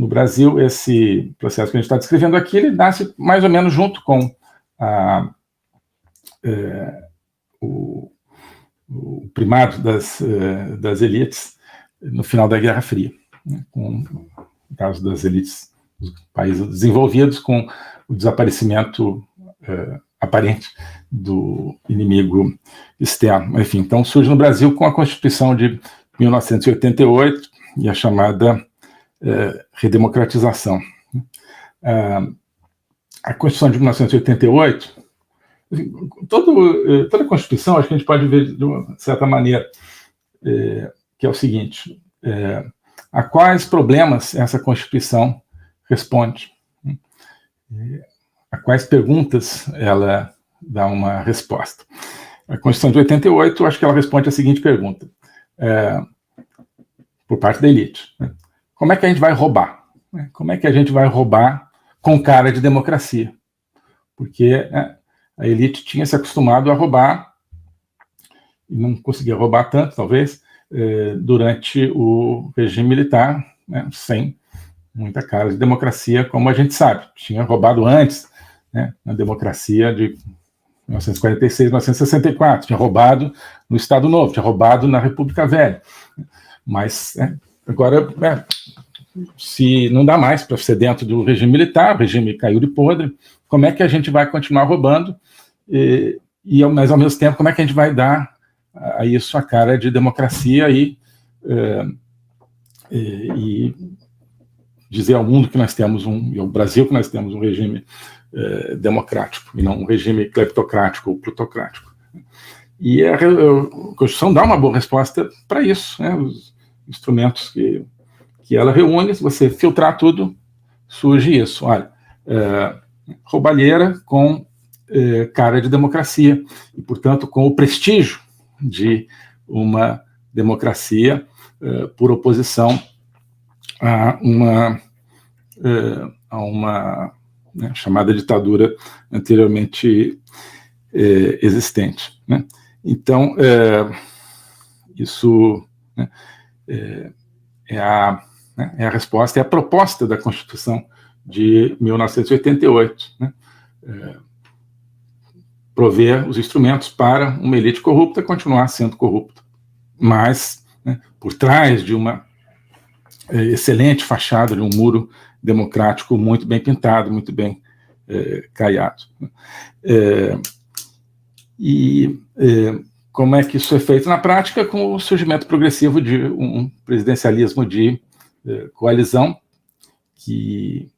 no Brasil, esse processo que a gente está descrevendo aqui, ele nasce mais ou menos junto com o primado das elites no final da Guerra Fria, né, com o caso das elites dos países desenvolvidos, com o desaparecimento aparente do inimigo externo. Enfim, então surge no Brasil com a Constituição de 1988 e a chamada redemocratização. A Constituição de 1988, toda a Constituição, acho que a gente pode ver de uma certa maneira, que é o seguinte: a quais problemas essa Constituição responde, a quais perguntas ela dá uma resposta. A Constituição de 88, acho que ela responde a seguinte pergunta, por parte da elite: como é que a gente vai roubar? Como é que a gente vai roubar com cara de democracia? Porque a elite tinha se acostumado a roubar, e não conseguia roubar tanto, talvez, durante o regime militar, né, sem muita cara de democracia, como a gente sabe. Tinha roubado antes, né, na democracia de 1946, 1964, tinha roubado no Estado Novo, tinha roubado na República Velha. Mas agora, se não dá mais para ser dentro do regime militar, o regime caiu de podre, como é que a gente vai continuar roubando? Mas, ao mesmo tempo, como é que a gente vai dar a isso a cara de democracia e dizer ao mundo que nós temos e ao Brasil que nós temos um regime democrático e não um regime cleptocrático ou plutocrático? E a Constituição dá uma boa resposta para isso, né? Os instrumentos que ela reúne, se você filtrar tudo, surge isso. Olha, roubalheira com cara de democracia e, portanto, com o prestígio de uma democracia por oposição a uma chamada ditadura anteriormente existente, né? Então, isso, né, é a resposta, é a proposta da Constituição de 1988, né? Prover os instrumentos para uma elite corrupta continuar sendo corrupta, mas, né, por trás de uma excelente fachada, de um muro democrático muito bem pintado, muito bem caiado. Como é que isso é feito na prática? Com o surgimento progressivo de um presidencialismo de coalizão, que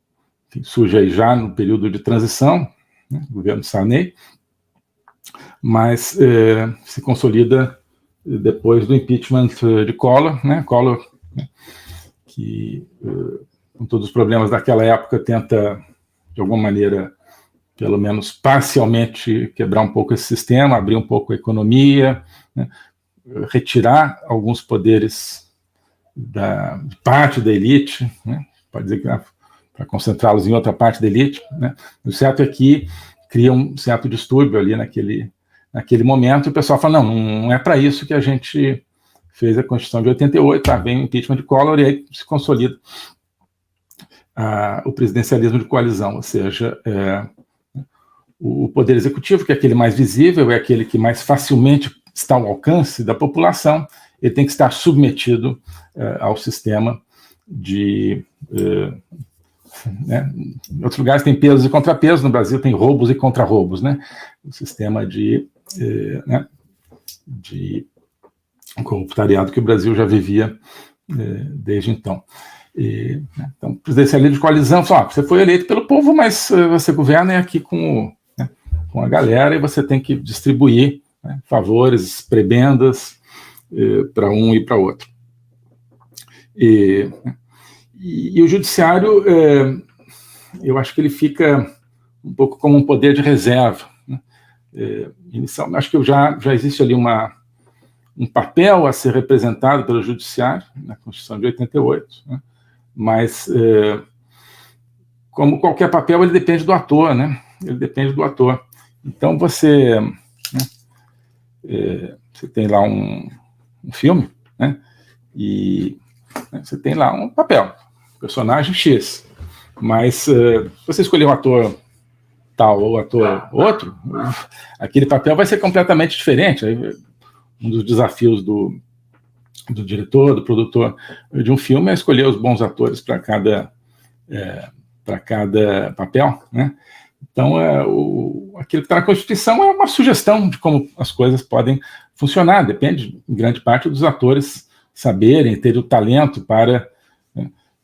surge aí já no período de transição, né, governo Sarney, mas se consolida depois do impeachment de Collor, né? Collor, né, que, com todos os problemas daquela época, tenta, de alguma maneira, pelo menos parcialmente, quebrar um pouco esse sistema, abrir um pouco a economia, né, retirar alguns poderes de parte da elite, né, pode dizer que para concentrá-los em outra parte da elite, né. O certo é que cria um certo distúrbio ali naquele momento, e o pessoal fala, não é para isso que a gente fez a Constituição de 88, vem o impeachment de Collor, e aí se consolida o presidencialismo de coalizão, ou seja, o poder executivo, que é aquele mais visível, é aquele que mais facilmente está ao alcance da população, ele tem que estar submetido ao sistema de... né? Em outros lugares tem pesos e contrapesos, no Brasil tem roubos e contra-roubos, né? O sistema de corruptariado que o Brasil já vivia desde então. Então, o presidencialismo de coalizão falou, você foi eleito pelo povo, mas você governa aqui com a galera e você tem que distribuir, né, favores, prebendas para um e para outro. E o judiciário, eu acho que ele fica um pouco como um poder de reserva, né? Inicialmente, acho que já existe ali um papel a ser representado pelo judiciário, na Constituição de 88, né? Mas, como qualquer papel, ele depende do ator, né? Ele depende do ator. Então, você tem lá um filme, né? E você tem lá um papel. personagem X, mas se você escolher um ator tal ou ator outro, aquele papel vai ser completamente diferente. Um dos desafios do diretor, do produtor de um filme é escolher os bons atores para cada papel, né? Então, aquilo que está na Constituição é uma sugestão de como as coisas podem funcionar, depende, em grande parte, dos atores saberem, ter o talento para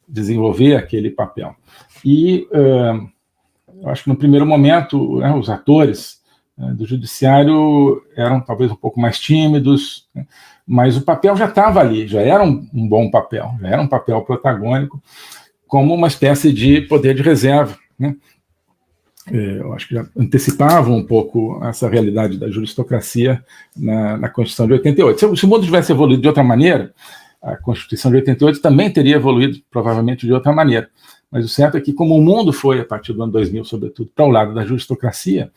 desenvolver aquele papel. E eu acho que no primeiro momento, né, os atores do judiciário eram talvez um pouco mais tímidos, né, mas o papel já estava ali, já era um bom papel, já era um papel protagônico, como uma espécie de poder de reserva, né? Eu acho que já antecipavam um pouco essa realidade da juristocracia na Constituição de 88. Se o mundo tivesse evoluído de outra maneira, a Constituição de 88 também teria evoluído, provavelmente, de outra maneira. Mas o certo é que, como o mundo foi, a partir do ano 2000, sobretudo, para o lado da juristocracia,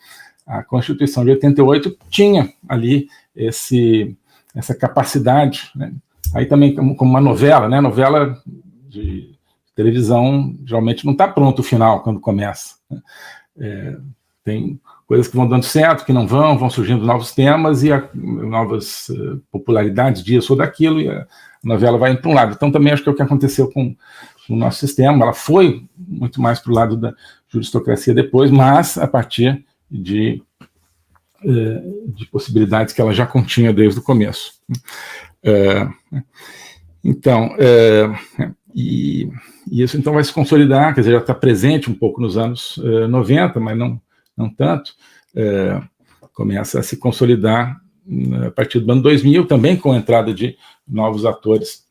a Constituição de 88 tinha ali essa capacidade, né? Aí também como uma novela, né? Novela de televisão, geralmente não está pronto o final quando começa, né? Tem coisas que vão dando certo, que não vão surgindo novos temas e novas popularidades disso ou daquilo, e a novela vai indo para um lado. Então também acho que é o que aconteceu com o nosso sistema. Ela foi muito mais para o lado da juristocracia depois, mas a partir de possibilidades que ela já continha desde o começo. Então, e isso então vai se consolidar, quer dizer, já está presente um pouco nos anos 90, mas não tanto, começa a se consolidar a partir do ano 2000, também com a entrada de novos atores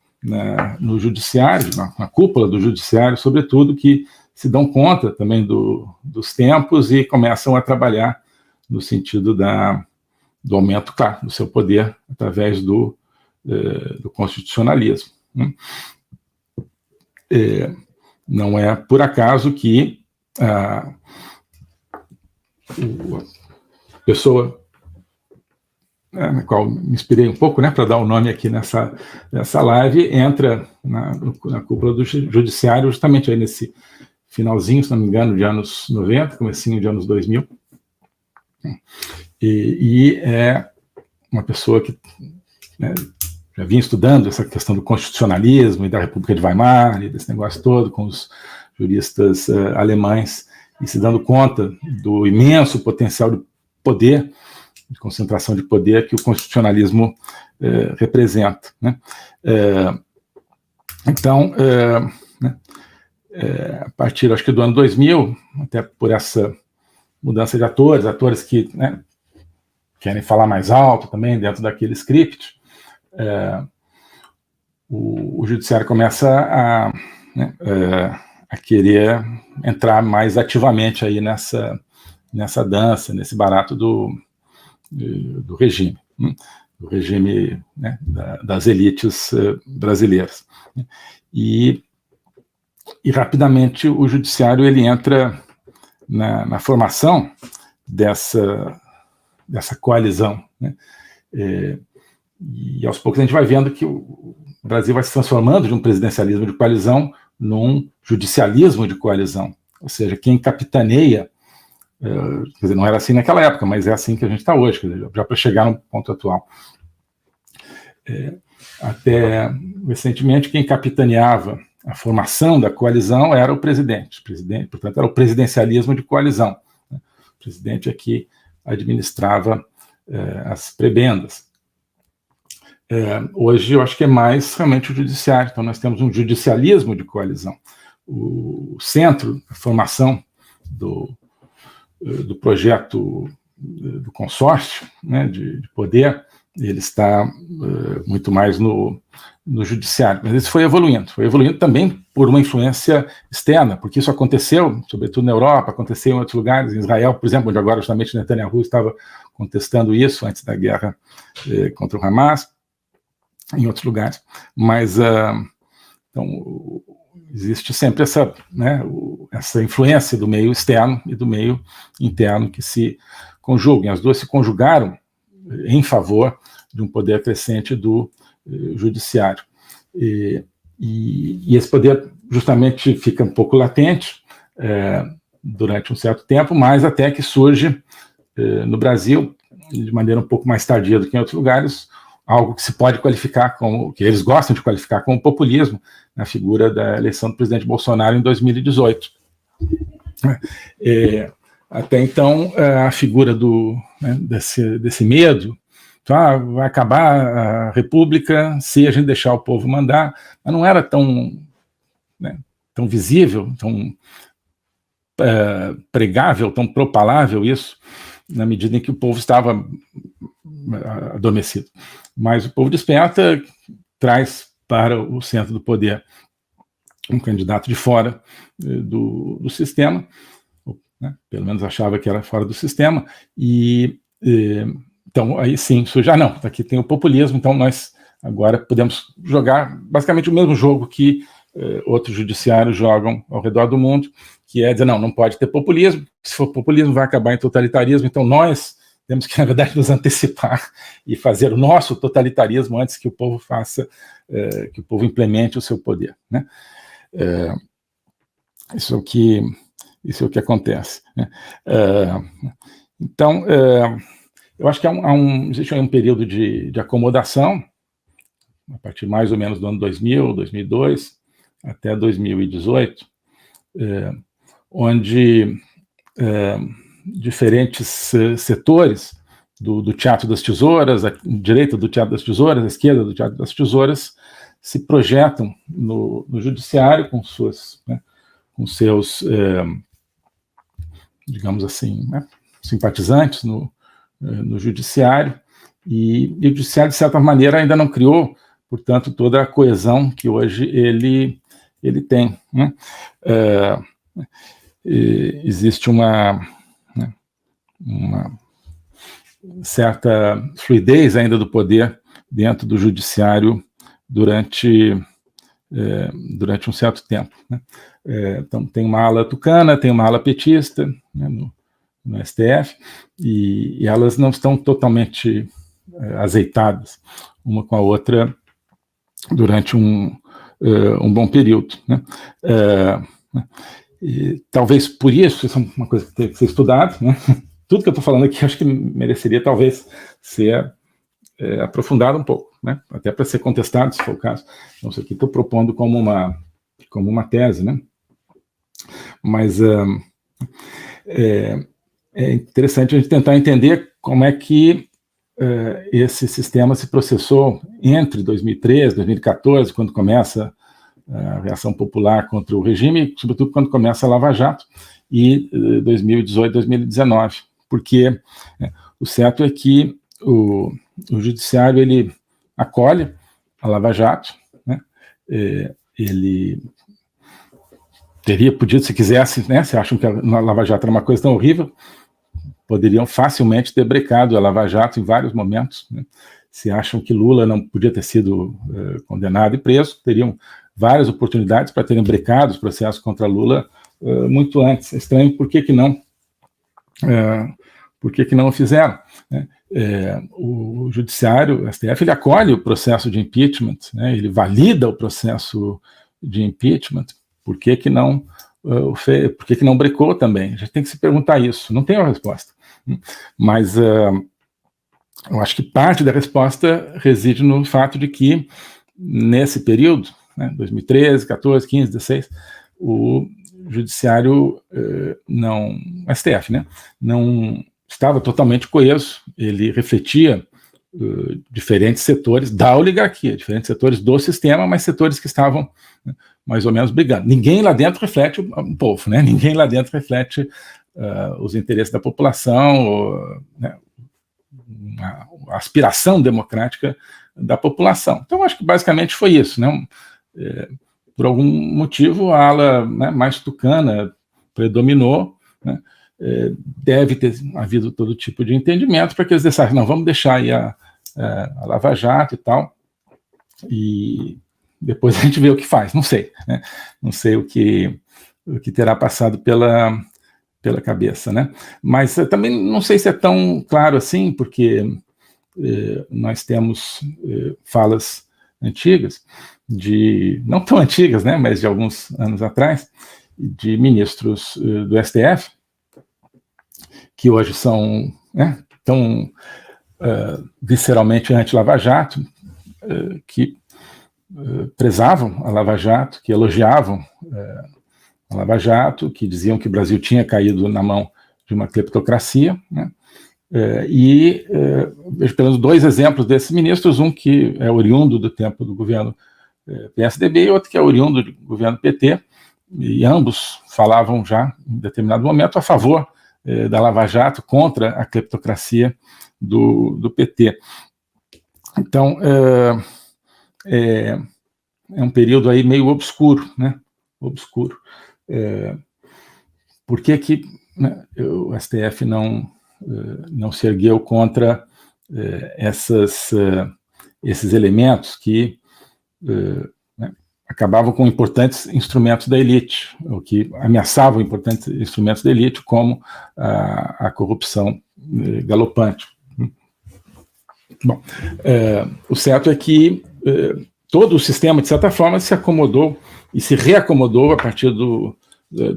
no judiciário, na cúpula do judiciário, sobretudo, que se dão conta também dos tempos e começam a trabalhar no sentido do aumento, claro, do seu poder através do constitucionalismo, né? Não é por acaso que a pessoa na qual me inspirei um pouco, né, para dar o nome aqui nessa live, entra na cúpula do judiciário justamente aí nesse finalzinho, se não me engano, de anos 90, comecinho de anos 2000, e é uma pessoa que, né, já vinha estudando essa questão do constitucionalismo e da República de Weimar, e desse negócio todo, com os juristas alemães, e se dando conta do imenso potencial de poder, de concentração de poder que o constitucionalismo representa, né? Então, a partir, acho que do ano 2000, até por essa mudança de atores que, né, querem falar mais alto também dentro daquele script, o judiciário começa a querer entrar mais ativamente aí nessa dança, nesse barato do regime, né, das elites brasileiras. E rapidamente o judiciário ele entra na formação dessa coalizão, né? E aos poucos a gente vai vendo que o Brasil vai se transformando de um presidencialismo de coalizão num judicialismo de coalizão. Ou seja, quem capitaneia, quer dizer, não era assim naquela época, mas é assim que a gente está hoje, quer dizer, já para chegar no ponto atual. Até recentemente, quem capitaneava a formação da coalizão era o presidente, portanto, era o presidencialismo de coalizão, né? O presidente aqui administrava as prebendas. Hoje eu acho que é mais realmente o judiciário, então nós temos um judicialismo de coalizão. O centro, a formação do projeto do consórcio, né, de poder, ele está muito mais no judiciário, mas isso foi evoluindo também por uma influência externa, porque isso aconteceu, sobretudo na Europa, aconteceu em outros lugares, em Israel, por exemplo, onde agora justamente Netanyahu estava contestando isso antes da guerra contra o Hamas, em outros lugares, mas então existe sempre essa, né, essa influência do meio externo e do meio interno que se conjugam, as duas se conjugaram em favor de um poder crescente do judiciário. E esse poder justamente fica um pouco latente durante um certo tempo, mas até que surge no Brasil, de maneira um pouco mais tardia do que em outros lugares, algo que se pode qualificar como, que eles gostam de qualificar como populismo, na figura da eleição do presidente Bolsonaro em 2018. Até então, a figura desse medo, então, vai acabar a República se a gente deixar o povo mandar, mas não era tão visível, tão pregável, tão propalável isso, na medida em que o povo estava adormecido. Mas o povo desperta, traz para o centro do poder um candidato de fora do sistema, né? Pelo menos achava que era fora do sistema, e então aí sim surge, não, aqui tem o populismo, então nós agora podemos jogar basicamente o mesmo jogo que outros judiciários jogam ao redor do mundo, que é dizer, não pode ter populismo, se for populismo vai acabar em totalitarismo, então nós temos que, na verdade, nos antecipar e fazer o nosso totalitarismo antes que o povo faça, que o povo implemente o seu poder, né? Isso é o que acontece, né? Então, eu acho que existe um período de acomodação, a partir mais ou menos do ano 2000, 2002, até 2018, onde diferentes setores do Teatro das Tesouras, a direita do Teatro das Tesouras, a esquerda do Teatro das Tesouras, se projetam no judiciário com seus, digamos assim, simpatizantes no judiciário, e o judiciário, de certa maneira, ainda não criou, portanto, toda a coesão que hoje ele tem, né? Existe uma certa fluidez ainda do poder dentro do judiciário durante um certo tempo, né? Então, tem uma ala tucana, tem uma ala petista, né, no STF, e elas não estão totalmente azeitadas uma com a outra durante um bom período, né? E talvez por isso é uma coisa que tem que ser estudada, né? Tudo que eu estou falando aqui acho que mereceria talvez ser aprofundado um pouco, né? Até para ser contestado, se for o caso. Então, isso aqui estou propondo como uma tese, né? Mas é interessante a gente tentar entender como é que esse sistema se processou entre 2013 e 2014, quando começa a reação popular contra o regime, sobretudo quando começa a Lava Jato, e 2018, 2019, porque o certo é que o judiciário ele acolhe a Lava Jato, né? Ele teria podido, se quisesse, né? Se acham que a Lava Jato era uma coisa tão horrível, poderiam facilmente ter brecado a Lava Jato em vários momentos, né? Se acham que Lula não podia ter sido condenado e preso, teriam várias oportunidades para terem brecado os processos contra Lula muito antes. É estranho por que não o fizeram, né? O judiciário, o STF, ele acolhe o processo de impeachment, né? Ele valida o processo de impeachment. Por que não brecou também? A gente tem que se perguntar isso. Não tem uma resposta, mas eu acho que parte da resposta reside no fato de que nesse período, né, 2013, 14, 15, 16, o judiciário o STF, né, não estava totalmente coeso. Ele refletia diferentes setores da oligarquia, diferentes setores do sistema, mas setores que estavam, né, mais ou menos brigando. Ninguém lá dentro reflete o povo, né? Ninguém lá dentro reflete os interesses da população, né, a aspiração democrática da população. Então, acho que basicamente foi isso, né? Por algum motivo, a ala, né, mais tucana predominou, né? Deve ter havido todo tipo de entendimento para que eles dissessem, não, vamos deixar aí a Lava Jato e tal, e depois a gente vê o que faz, não sei, né? Não sei o que terá passado pela cabeça, né? Mas também não sei se é tão claro assim, porque nós temos falas antigas, não tão antigas, né, mas de alguns anos atrás, de ministros do STF, que hoje são tão visceralmente anti-Lava Jato, que prezavam a Lava Jato, que elogiavam a Lava Jato, que diziam que o Brasil tinha caído na mão de uma cleptocracia, né? Vejo pelo menos 2 exemplos desses ministros, um que é oriundo do tempo do governo PSDB e outro que é oriundo do governo PT, e ambos falavam já, em determinado momento, a favor da Lava Jato, contra a cleptocracia do PT. Então, é um período aí meio obscuro, né? Obscuro. Por que o STF não se ergueu contra esses elementos que acabavam com importantes instrumentos da elite, ou que ameaçavam importantes instrumentos da elite, como a corrupção galopante. Bom, o certo é que todo o sistema, de certa forma, se acomodou e se reacomodou a partir do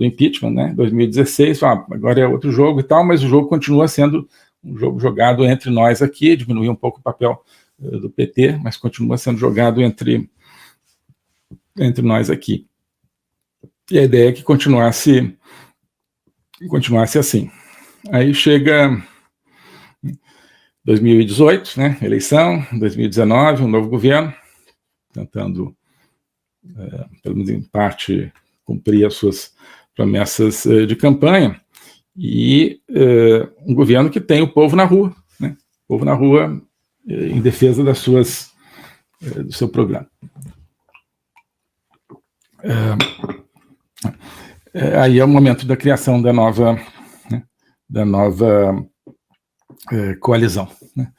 impeachment, né, 2016, agora é outro jogo e tal, mas o jogo continua sendo um jogo jogado entre nós aqui, diminuiu um pouco o papel do PT, mas continua sendo jogado entre nós aqui. E a ideia é que continuasse assim. Aí chega 2018, né, eleição, 2019, um novo governo, tentando, pelo menos em parte, cumprir as suas promessas de campanha, e um governo que tem o povo na rua, né, o povo na rua em defesa do seu programa. Aí é o momento da criação da nova coalizão, né?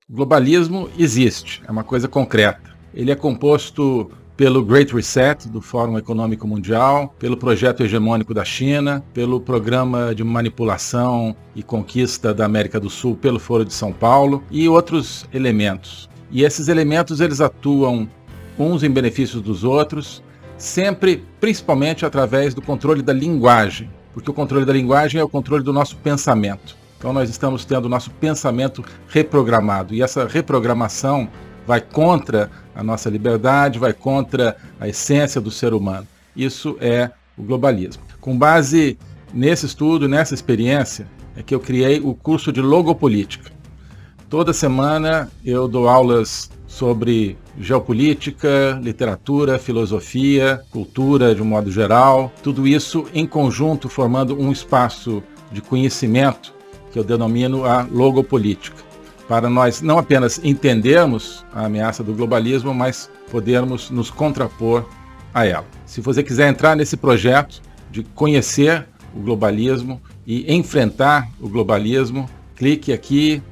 O globalismo existe, é uma coisa concreta. Ele é composto pelo Great Reset, do Fórum Econômico Mundial, pelo projeto hegemônico da China, pelo programa de manipulação e conquista da América do Sul pelo Foro de São Paulo e outros elementos. E esses elementos, eles atuam uns em benefício dos outros, sempre, principalmente através do controle da linguagem, porque o controle da linguagem é o controle do nosso pensamento. Então nós estamos tendo o nosso pensamento reprogramado, e essa reprogramação vai contra a nossa liberdade, vai contra a essência do ser humano. Isso é o globalismo. Com base nesse estudo, nessa experiência, é que eu criei o curso de Logopolítica. Toda semana eu dou aulas sobre geopolítica, literatura, filosofia, cultura de um modo geral, tudo isso em conjunto formando um espaço de conhecimento que eu denomino a logopolítica, para nós não apenas entendermos a ameaça do globalismo, mas podermos nos contrapor a ela. Se você quiser entrar nesse projeto de conhecer o globalismo e enfrentar o globalismo, clique aqui